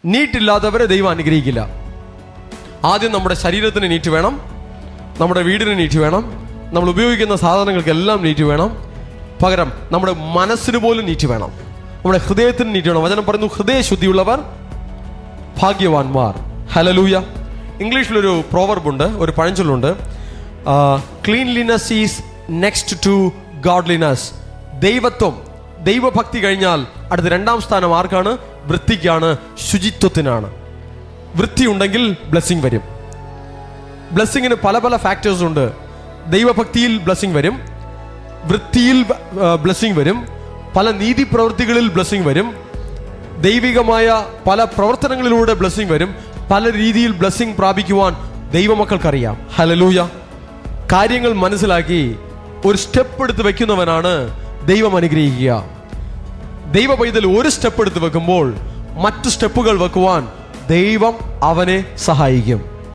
നീറ്റില്ലാത്തവരെ ദൈവം അനുഗ്രഹിക്കില്ല. ആദ്യം നമ്മുടെ ശരീരത്തിന് നീറ്റ് വേണം, നമ്മുടെ വീടിന് നീറ്റ് വേണം, നമ്മൾ ഉപയോഗിക്കുന്ന സാധനങ്ങൾക്കെല്ലാം നീറ്റ് വേണം. പകരം നമ്മുടെ മനസ്സിന് പോലും നീറ്റ് വേണം, നമ്മുടെ ഹൃദയത്തിന് നീറ്റ് വേണം. വചനം പറയുന്നു, ഹൃദയശുദ്ധിയുള്ളവർ ഭാഗ്യവാന്മാർ. ഹല്ലേലൂയ. ഇംഗ്ലീഷിലൊരു പ്രോവർബുണ്ട്, ഒരു പഴഞ്ചൊല്ലുണ്ട്, cleanliness is next to godliness. ദൈവത്വം, ദൈവഭക്തി കഴിഞ്ഞാൽ അടുത്ത രണ്ടാം സ്ഥാനം ആർക്കാണ്? വൃത്തിക്കാണ്, ശുചിത്വത്തിനാണ്. വൃത്തി ഉണ്ടെങ്കിൽ ബ്ലെസ്സിങ് വരും. ബ്ലെസ്സിങ്ങിന് പല പല ഫാക്ടേഴ്സ് ഉണ്ട്. ദൈവഭക്തിയിൽ ബ്ലെസ്സിങ് വരും, വൃത്തിയിൽ ബ്ലെസ്സിങ് വരും, പല നീതി പ്രവൃത്തികളിൽ ബ്ലെസ്സിങ് വരും, ദൈവികമായ പല പ്രവർത്തനങ്ങളിലൂടെ ബ്ലെസ്സിങ് വരും. പല രീതിയിൽ ബ്ലെസ്സിങ് പ്രാപിക്കുവാൻ ദൈവമക്കൾക്കറിയാം. ഹല്ലേലൂയ. കാര്യങ്ങൾ മനസ്സിലാക്കി ഒരു സ്റ്റെപ്പ് എടുത്ത് വെക്കുന്നവനാണ് ദൈവം അനുഗ്രഹിക്കുക. ദൈവ പൈതൽ ഒരു സ്റ്റെപ്പ് എടുത്ത് വെക്കുമ്പോൾ മറ്റു സ്റ്റെപ്പുകൾ വെക്കുവാൻ ദൈവം അവനെ സഹായിക്കും.